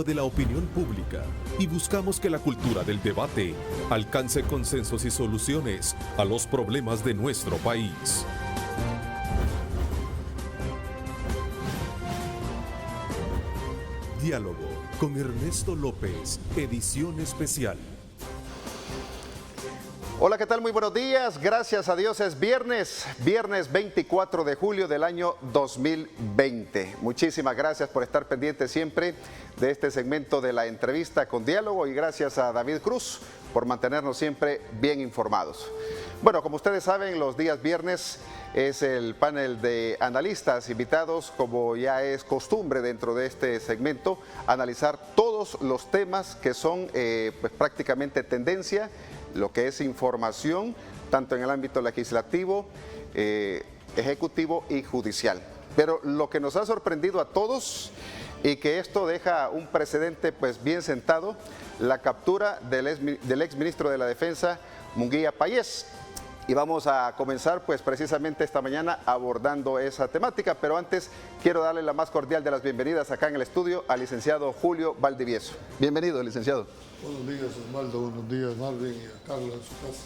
De la opinión pública y buscamos que la cultura del debate alcance consensos y soluciones a los problemas de nuestro país. Diálogo con Ernesto López, edición especial. Hola, ¿qué tal? Muy buenos días. Gracias a Dios es viernes 24 de julio del año 2020. Muchísimas gracias por estar pendientes siempre de este segmento de la entrevista con Diálogo y gracias a David Cruz por mantenernos siempre bien informados. Bueno, como ustedes saben, los días viernes es el panel de analistas invitados, como ya es costumbre dentro de este segmento, analizar todos los temas que son pues prácticamente tendencia, lo que es información, tanto en el ámbito legislativo, ejecutivo y judicial. Pero lo que nos ha sorprendido a todos y que esto deja un precedente pues bien sentado, la captura del exministro de la Defensa, Munguía Payés. Y vamos a comenzar pues precisamente esta mañana abordando esa temática, pero antes quiero darle la más cordial de las bienvenidas acá en el estudio al licenciado Julio Valdivieso. Bienvenido, licenciado. Buenos días, Osvaldo. Buenos días, Marvin, y a Carlos en su casa.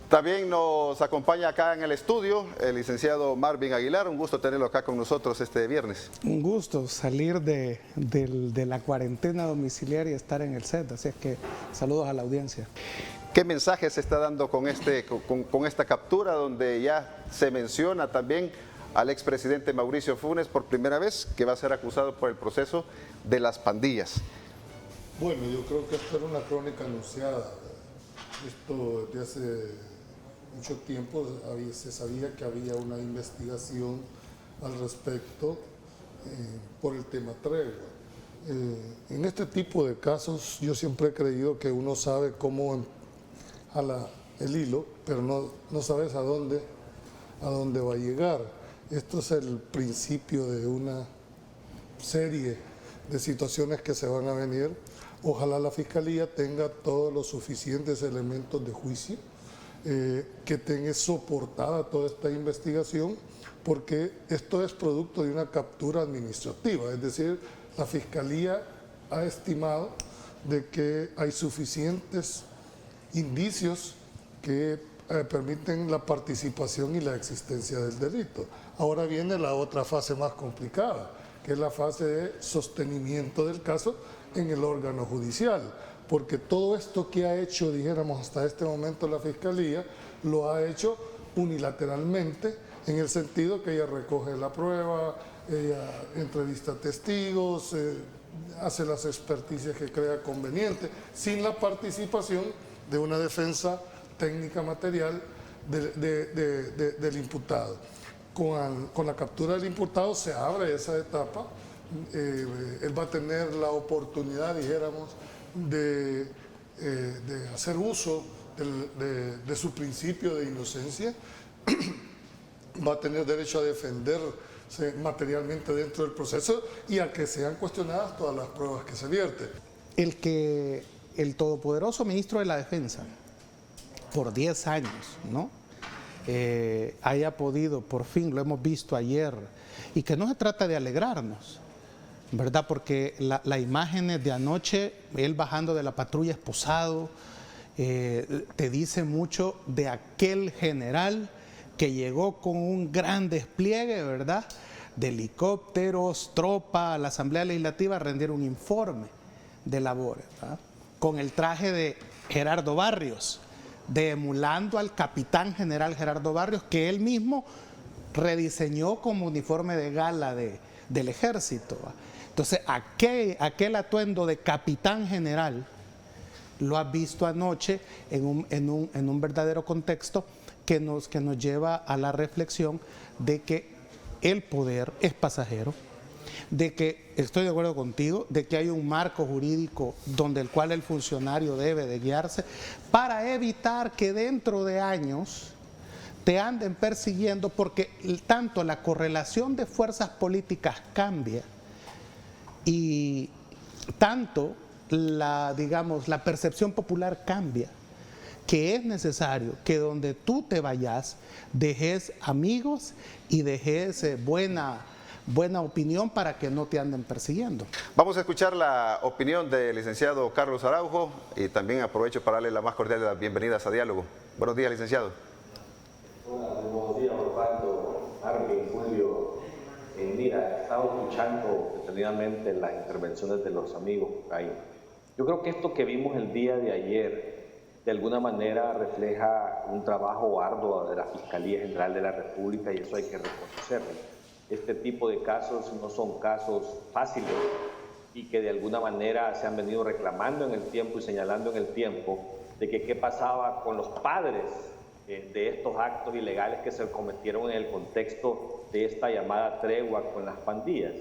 También nos acompaña acá en el estudio el licenciado Marvin Aguilar. Un gusto tenerlo acá con nosotros este viernes. Un gusto salir de la cuarentena domiciliaria y estar en el set, así es que saludos a la audiencia. ¿Qué mensaje se está dando con esta captura donde ya se menciona también al expresidente Mauricio Funes por primera vez que va a ser acusado por el proceso de las pandillas? Bueno, yo creo que esto era una crónica anunciada. Esto desde hace mucho tiempo se sabía que había una investigación al respecto por el tema tregua. En este tipo de casos yo siempre he creído que uno sabe cómo jala el hilo, pero no sabes a dónde va a llegar. Esto es el principio de una serie de situaciones que se van a venir. Ojalá la Fiscalía tenga todos los suficientes elementos de juicio, que tenga soportada toda esta investigación, porque esto es producto de una captura administrativa, es decir, la Fiscalía ha estimado de que hay suficientes indicios que permiten la participación y la existencia del delito. Ahora viene la otra fase más complicada, que es la fase de sostenimiento del caso en el órgano judicial, porque todo esto que ha hecho, dijéramos, hasta este momento la Fiscalía, lo ha hecho unilateralmente, en el sentido que ella recoge la prueba, ella entrevista testigos, hace las experticias que crea conveniente, sin la participación de una defensa técnica material del imputado. Con la captura del imputado se abre esa etapa. Él va a tener la oportunidad, dijéramos, de hacer uso de su principio de inocencia, va a tener derecho a defenderse materialmente dentro del proceso y a que sean cuestionadas todas las pruebas que se vierten. El todopoderoso ministro de la Defensa, por 10 años, ¿no? Haya podido, por fin, lo hemos visto ayer, y que no se trata de alegrarnos, ¿verdad? Porque la imagen de anoche, él bajando de la patrulla esposado, te dice mucho de aquel general que llegó con un gran despliegue, ¿verdad? De helicópteros, tropa, a la Asamblea Legislativa a rendir un informe de labores, ¿verdad? Con el traje de Gerardo Barrios, emulando al capitán general Gerardo Barrios, que él mismo rediseñó como uniforme de gala del ejército, ¿verdad? Entonces, aquel atuendo de capitán general lo has visto anoche en un verdadero contexto que nos lleva a la reflexión de que el poder es pasajero, de que, estoy de acuerdo contigo, de que hay un marco jurídico donde el cual el funcionario debe de guiarse para evitar que dentro de años te anden persiguiendo, porque tanto la correlación de fuerzas políticas cambia y tanto la percepción popular cambia, que es necesario que donde tú te vayas dejes amigos y dejes buena buena opinión para que no te anden persiguiendo. Vamos a escuchar la opinión del licenciado Carlos Araujo y también aprovecho para darle la más cordial de las bienvenidas a Diálogo. Buenos días, licenciado. Hola, buenos días, Orlando, Marvin, Julio. Mira, he estado escuchando detenidamente las intervenciones de los amigos ahí. Yo creo que esto que vimos el día de ayer, de alguna manera refleja un trabajo arduo de la Fiscalía General de la República y eso hay que reconocerlo. Este tipo de casos no son casos fáciles y que de alguna manera se han venido reclamando en el tiempo y señalando en el tiempo de que qué pasaba con los padres de estos actos ilegales que se cometieron en el contexto de esta llamada tregua con las pandillas.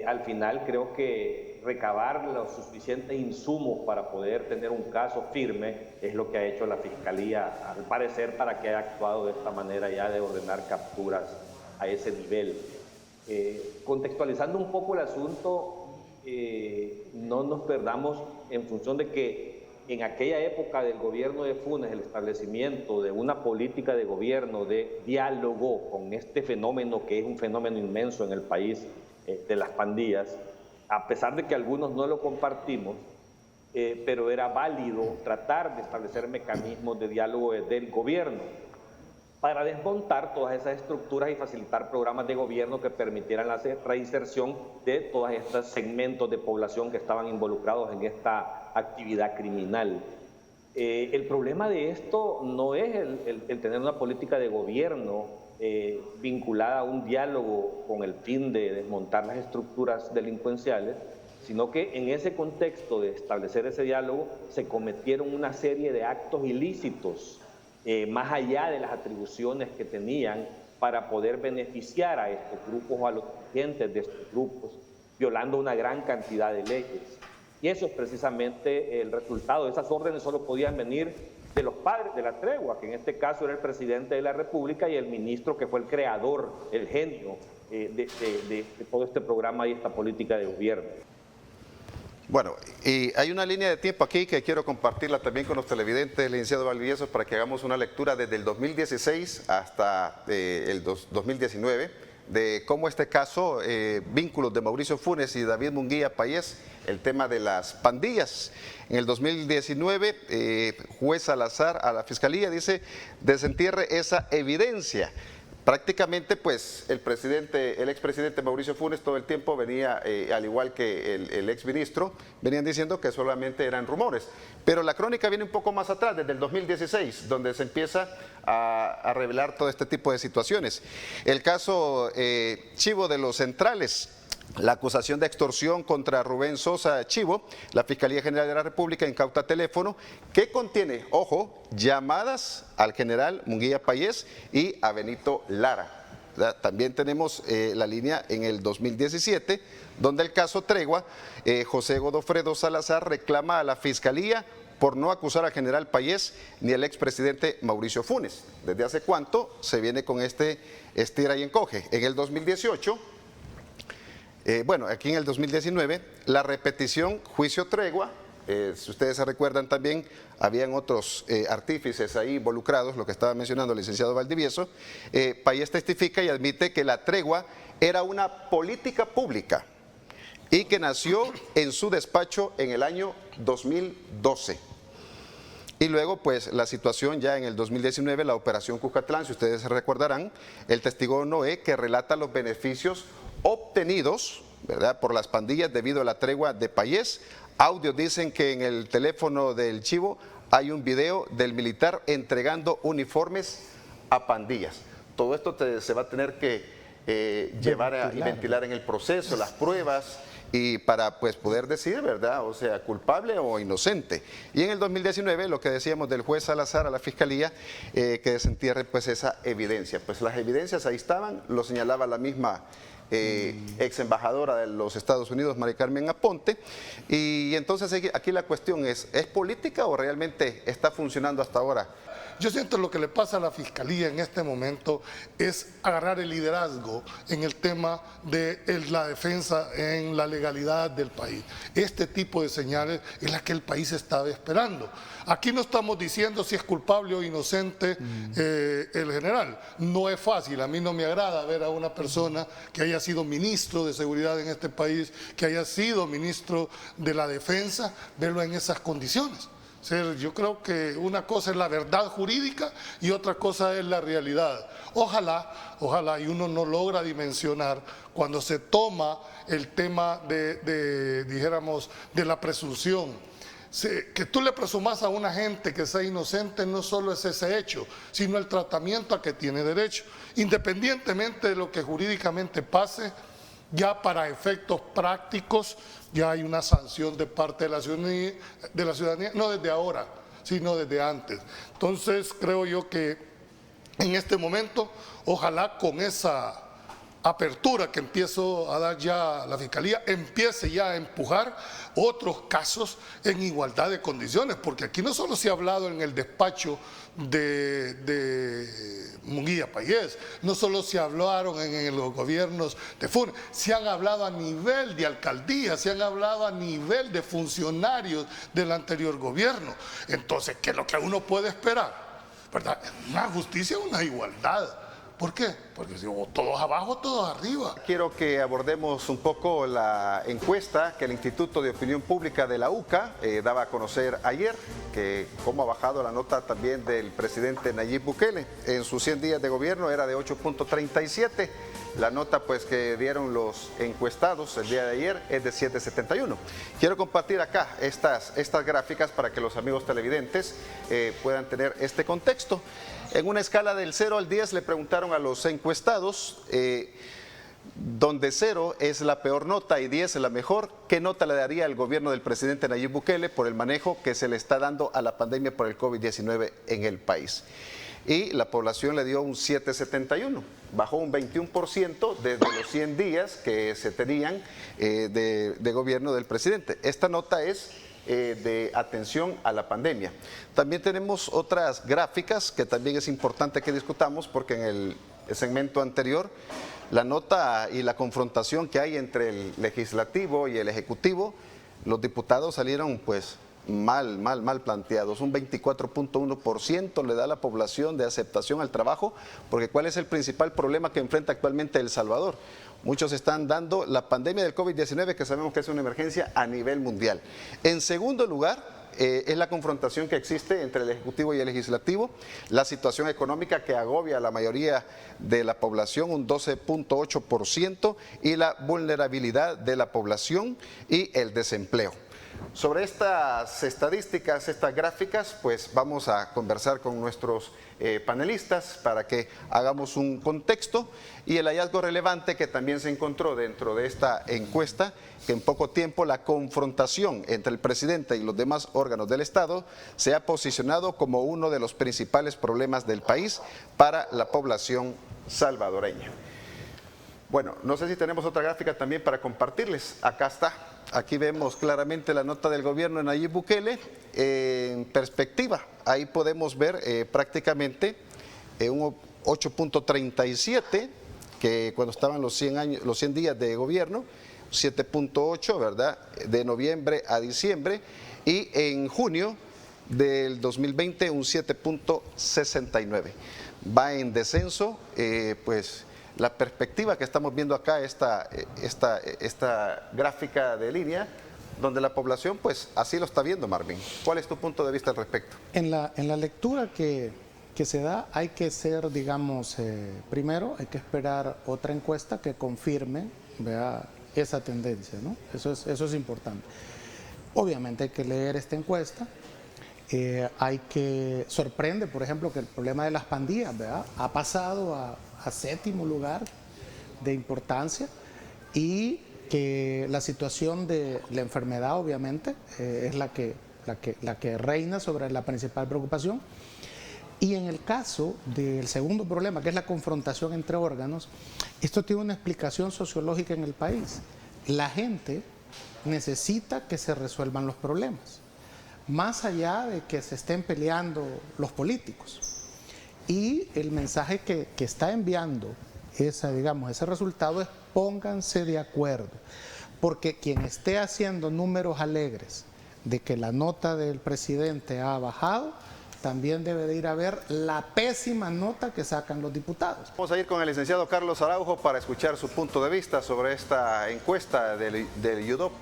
Al final creo que recabar los suficientes insumos para poder tener un caso firme es lo que ha hecho la Fiscalía, al parecer, para que haya actuado de esta manera ya de ordenar capturas a ese nivel. Contextualizando un poco el asunto, no nos perdamos en función de que en aquella época del gobierno de Funes, el establecimiento de una política de gobierno de diálogo con este fenómeno, que es un fenómeno inmenso en el país, de las pandillas, a pesar de que algunos no lo compartimos, pero era válido tratar de establecer mecanismos de diálogo desde el gobierno para desmontar todas esas estructuras y facilitar programas de gobierno que permitieran la reinserción de todos estos segmentos de población que estaban involucrados en esta actividad criminal. El problema de esto no es el tener una política de gobierno vinculada a un diálogo con el fin de desmontar las estructuras delincuenciales, sino que en ese contexto de establecer ese diálogo se cometieron una serie de actos ilícitos más allá de las atribuciones que tenían para poder beneficiar a estos grupos o a los agentes de estos grupos, violando una gran cantidad de leyes. Y eso es precisamente el resultado. Esas órdenes solo podían venir de los padres de la tregua, que en este caso era el presidente de la República y el ministro que fue el creador, el genio de todo este programa y esta política de gobierno. Bueno, y hay una línea de tiempo aquí que quiero compartirla también con los televidentes, licenciado Valdivieso, para que hagamos una lectura desde el 2016 hasta el 2019, de cómo este caso, vínculos de Mauricio Funes y David Munguía Payés, el tema de las pandillas. En el 2019, juez Salazar a la Fiscalía dice, desentierre esa evidencia. Prácticamente, pues, el expresidente Mauricio Funes todo el tiempo venía, al igual que el exministro, venían diciendo que solamente eran rumores. Pero la crónica viene un poco más atrás, desde el 2016, donde se empieza a revelar todo este tipo de situaciones. El caso Chivo de los Centrales. La acusación de extorsión contra Rubén Sosa Chivo, la Fiscalía General de la República incauta teléfono que contiene, ojo, llamadas al general Munguía Payés y a Benito Lara. También tenemos la línea en el 2017, donde el caso Tregua, José Godofredo Salazar reclama a la Fiscalía por no acusar al general Payés ni al expresidente Mauricio Funes. ¿Desde hace cuánto se viene con este estira y encoge? En el 2018... bueno, aquí en el 2019, la repetición juicio tregua, si ustedes se recuerdan también, habían otros artífices ahí involucrados, lo que estaba mencionando el licenciado Valdivieso. Payés testifica y admite que la tregua era una política pública y que nació en su despacho en el año 2012. Y luego, pues, la situación ya en el 2019, la operación Cuscatlán, si ustedes se recordarán, el testigo Noé que relata los beneficios obtenidos, ¿verdad?, por las pandillas debido a la tregua de Payés. Audios dicen que en el teléfono del Chivo hay un video del militar entregando uniformes a pandillas. Todo esto se va a tener que llevar y ventilar en el proceso, las pruebas, y para, pues, poder decir, ¿verdad?, o sea, culpable o inocente. Y en el 2019, lo que decíamos del juez Salazar a la Fiscalía, que desentierre, pues, esa evidencia. Pues las evidencias ahí estaban, lo señalaba la misma ex embajadora de los Estados Unidos, Mari Carmen Aponte. Y entonces aquí la cuestión ¿es política o realmente está funcionando hasta ahora? Yo siento lo que le pasa a la Fiscalía en este momento es agarrar el liderazgo en el tema de la defensa en la legalidad del país. Este tipo de señales es la que el país estaba esperando. Aquí no estamos diciendo si es culpable o inocente el general. No es fácil, a mí no me agrada ver a una persona que haya haya sido ministro de seguridad en este país, que haya sido ministro de la defensa, verlo en esas condiciones. O sea, yo creo que una cosa es la verdad jurídica y otra cosa es la realidad. Ojalá, y uno no logra dimensionar cuando se toma el tema dijéramos, de la presunción. Que tú le presumas a una gente que sea inocente no solo es ese hecho, sino el tratamiento a que tiene derecho. Independientemente de lo que jurídicamente pase, ya para efectos prácticos ya hay una sanción de parte de la ciudadanía, no desde ahora, sino desde antes. Entonces creo yo que en este momento, ojalá con esa apertura que empiezo a dar ya la Fiscalía, empiece ya a empujar otros casos en igualdad de condiciones, porque aquí no solo se ha hablado en el despacho de Munguía Payés, no solo se hablaron en los gobiernos de Funes, se han hablado a nivel de alcaldía, se han hablado a nivel de funcionarios del anterior gobierno. Entonces, ¿qué es lo que uno puede esperar? ¿Verdad? Una justicia, una igualdad. ¿Por qué? Porque si todos abajo, todos arriba. Quiero que abordemos un poco la encuesta que el Instituto de Opinión Pública de la UCA daba a conocer ayer, que cómo ha bajado la nota también del presidente Nayib Bukele. En sus 100 días de gobierno era de 8.37. La nota pues que dieron los encuestados el día de ayer es de 7.71. Quiero compartir acá estas gráficas para que los amigos televidentes puedan tener este contexto. En una escala del 0 al 10 le preguntaron a los encuestados, donde 0 es la peor nota y 10 es la mejor, ¿qué nota le daría el gobierno del presidente Nayib Bukele por el manejo que se le está dando a la pandemia por el COVID-19 en el país? Y la población le dio un 7.71, bajó un 21% desde los 100 días que se tenían de gobierno del presidente. Esta nota es de atención a la pandemia. También tenemos otras gráficas que también es importante que discutamos, porque en el segmento anterior la nota y la confrontación que hay entre el legislativo y el ejecutivo, los diputados salieron pues mal planteados. Un 24.1% le da a la población de aceptación al trabajo, porque ¿cuál es el principal problema que enfrenta actualmente El Salvador? Muchos están dando la pandemia del COVID-19, que sabemos que es una emergencia a nivel mundial. En segundo lugar, es la confrontación que existe entre el Ejecutivo y el Legislativo, la situación económica que agobia a la mayoría de la población, un 12.8%, y la vulnerabilidad de la población y el desempleo. Sobre estas estadísticas, estas gráficas, pues vamos a conversar con nuestros panelistas para que hagamos un contexto, y el hallazgo relevante que también se encontró dentro de esta encuesta, que en poco tiempo la confrontación entre el presidente y los demás órganos del Estado se ha posicionado como uno de los principales problemas del país para la población salvadoreña. Bueno, no sé si tenemos otra gráfica también para compartirles. Acá está. Aquí vemos claramente la nota del gobierno de Nayib Bukele en perspectiva. Ahí podemos ver prácticamente un 8.37, que cuando estaban los 100 días de gobierno, 7.8, ¿verdad?, de noviembre a diciembre, y en junio del 2020 un 7.69. Va en descenso, pues la perspectiva que estamos viendo acá, esta gráfica de línea, donde la población pues así lo está viendo, Marvin. ¿Cuál es tu punto de vista al respecto? En la lectura que se da, hay que ser, digamos, primero hay que esperar otra encuesta que confirme, vea, esa tendencia, ¿no? Eso es importante. Obviamente hay que leer esta encuesta. Sorprende, por ejemplo, que el problema de las pandillas, ¿verdad?, ha pasado a 7º lugar de importancia, y que la situación de la enfermedad obviamente es la que reina sobre la principal preocupación. Y en el caso del segundo problema, que es la confrontación entre órganos, esto tiene una explicación sociológica en el país. La gente necesita que se resuelvan los problemas, más allá de que se estén peleando los políticos. Y el mensaje que está enviando ese resultado es: pónganse de acuerdo, porque quien esté haciendo números alegres de que la nota del presidente ha bajado también debe de ir a ver la pésima nota que sacan los diputados. Vamos a ir con el licenciado Carlos Araujo para escuchar su punto de vista sobre esta encuesta del UDOP.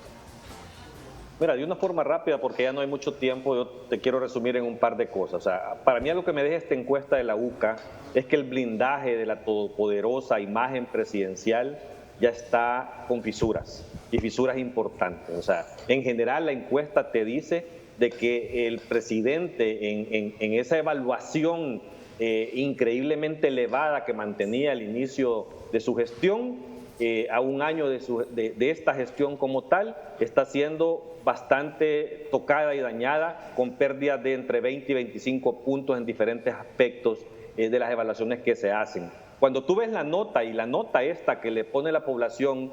Mira, de una forma rápida, porque ya no hay mucho tiempo, yo te quiero resumir en un par de cosas. O sea, para mí algo que me deja esta encuesta de la UCA es que el blindaje de la todopoderosa imagen presidencial ya está con fisuras, y fisuras importantes. O sea, en general la encuesta te dice de que el presidente en esa evaluación increíblemente elevada que mantenía al inicio de su gestión, a un año de esta gestión como tal, está siendo bastante tocada y dañada, con pérdidas de entre 20 y 25 puntos en diferentes aspectos de las evaluaciones que se hacen. Cuando tú ves la nota, y la nota esta que le pone la población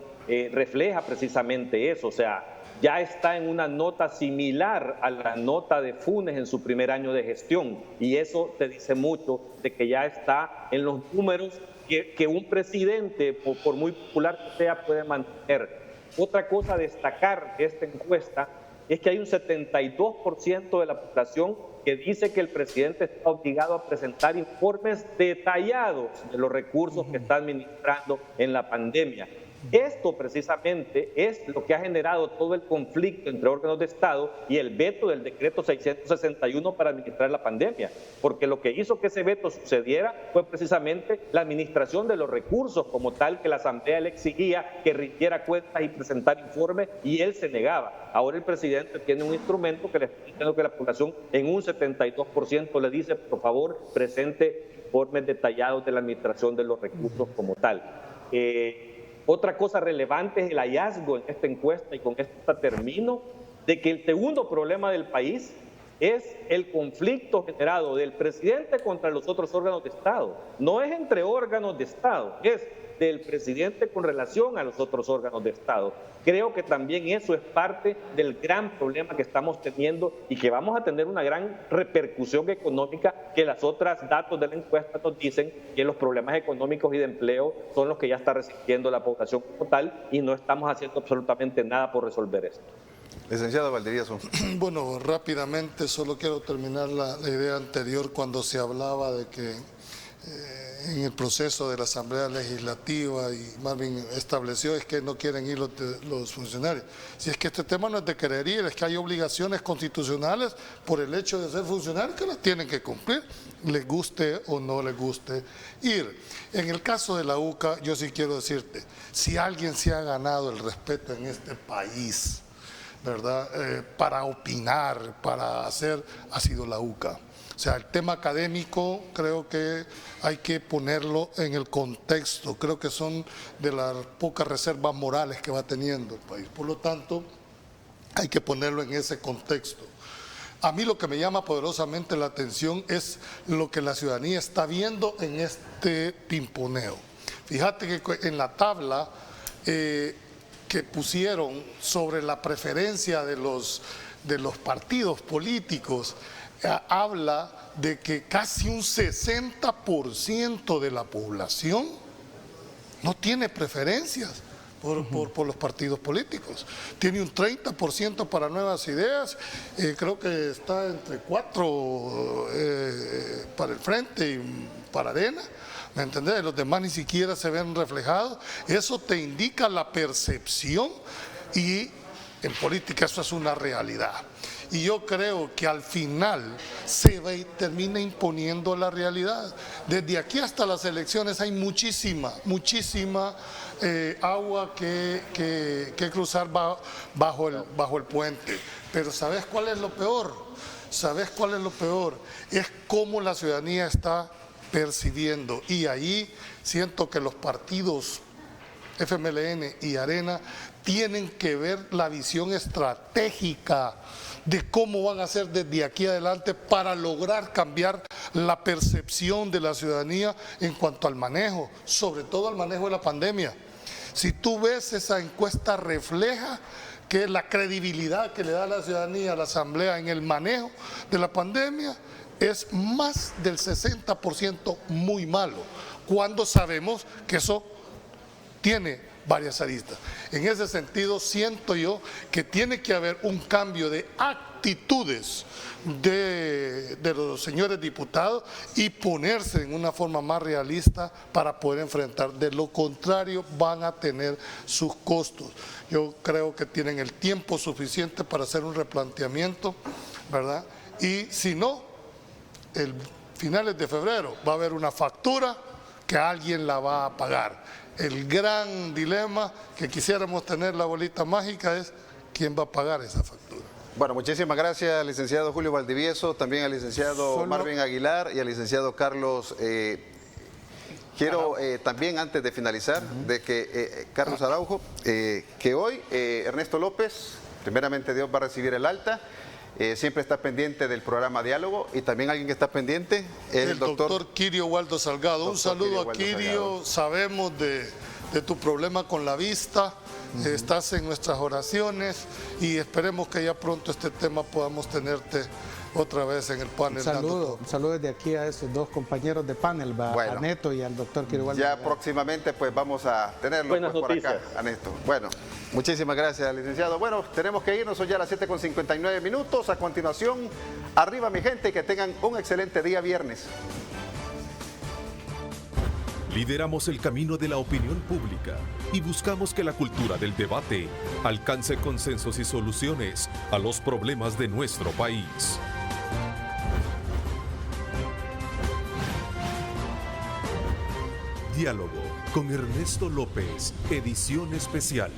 refleja precisamente eso, o sea, ya está en una nota similar a la nota de Funes en su primer año de gestión, y eso te dice mucho de que ya está en los números que un presidente, por muy popular que sea, puede mantener. Otra cosa a destacar de esta encuesta es que hay un 72% de la población que dice que el presidente está obligado a presentar informes detallados de los recursos que está administrando en la pandemia. Esto precisamente es lo que ha generado todo el conflicto entre órganos de Estado y el veto del decreto 661 para administrar la pandemia, porque lo que hizo que ese veto sucediera fue precisamente la administración de los recursos como tal, que la Asamblea le exigía que rindiera cuentas y presentar informes, y él se negaba. Ahora el presidente tiene un instrumento que le está diciendo que la población en un 72% le dice, por favor, presente informes detallados de la administración de los recursos como tal. Otra cosa relevante es el hallazgo en esta encuesta, y con esto termino, de que el segundo problema del país es el conflicto generado del presidente contra los otros órganos de Estado. No es entre órganos de Estado, es del presidente con relación a los otros órganos de Estado. Creo que también eso es parte del gran problema que estamos teniendo, y que vamos a tener una gran repercusión económica, que las otras datos de la encuesta nos dicen que los problemas económicos y de empleo son los que ya está resistiendo la población como tal, y no estamos haciendo absolutamente nada por resolver esto. Licenciado Valdivieso. Bueno, rápidamente, solo quiero terminar la idea anterior cuando se hablaba de que en el proceso de la Asamblea Legislativa, y Marvin estableció, es que no quieren ir los funcionarios. Si es que este tema no es de querer ir, es que hay obligaciones constitucionales por el hecho de ser funcionarios que las tienen que cumplir, les guste o no les guste ir. En el caso de la UCA, yo sí quiero decirte, si alguien se ha ganado el respeto en este país, ¿verdad?, para opinar, para hacer, ha sido la UCA. O sea, el tema académico creo que hay que ponerlo en el contexto. Creo que son de las pocas reservas morales que va teniendo el país. Por lo tanto, hay que ponerlo en ese contexto. A mí lo que me llama poderosamente la atención es lo que la ciudadanía está viendo en este pimponeo. Fíjate que en la tabla que pusieron sobre la preferencia de los partidos políticos, habla de que casi un 60% de la población no tiene preferencias por los partidos políticos. Tiene un 30% para Nuevas Ideas, creo que está entre 4 para el Frente y para Arena, ¿me entendés? Los demás ni siquiera se ven reflejados. Eso te indica la percepción, y en política eso es una realidad. Y yo creo que al final se termina imponiendo la realidad. Desde aquí hasta las elecciones hay muchísima agua que cruzar bajo el puente. Pero ¿sabes cuál es lo peor? ¿Sabes cuál es lo peor? Es cómo la ciudadanía está percibiendo. Y ahí siento que los partidos FMLN y Arena tienen que ver la visión estratégica de cómo van a hacer desde aquí adelante para lograr cambiar la percepción de la ciudadanía en cuanto al manejo, sobre todo al manejo de la pandemia. Si tú ves, esa encuesta refleja que la credibilidad que le da la ciudadanía a la Asamblea en el manejo de la pandemia es más del 60% muy malo, cuando sabemos que eso tiene varias aristas. En ese sentido, siento yo que tiene que haber un cambio de actitudes de los señores diputados y ponerse en una forma más realista para poder enfrentar. De lo contrario, van a tener sus costos. Yo creo que tienen el tiempo suficiente para hacer un replanteamiento, ¿verdad? Y si no, el finales de febrero va a haber una factura que alguien la va a pagar. El gran dilema que quisiéramos tener la bolita mágica es quién va a pagar esa factura. Bueno, muchísimas gracias al licenciado Julio Valdivieso, también al licenciado Marvin Aguilar y al licenciado Carlos. Quiero también, antes de finalizar, de que Carlos Araujo, que hoy Ernesto López, primeramente Dios, va a recibir el alta. Siempre está pendiente del programa Diálogo, y también alguien que está pendiente es el doctor Kirio Waldo Salgado. Un saludo a Kirio, sabemos de tu problema con la vista, estás en nuestras oraciones y esperemos que ya pronto este tema podamos tenerte otra vez en el panel. Un saludo desde aquí a esos dos compañeros de panel, bueno, a Neto y al doctor Kirio Waldo. Ya próximamente pues vamos a tenerlo pues, por acá, a Neto. Bueno, muchísimas gracias, licenciado. Bueno, tenemos que irnos, son ya las 7:59. A continuación, arriba mi gente, que tengan un excelente día viernes. Lideramos el camino de la opinión pública y buscamos que la cultura del debate alcance consensos y soluciones a los problemas de nuestro país. Diálogo con Ernesto López, edición especial.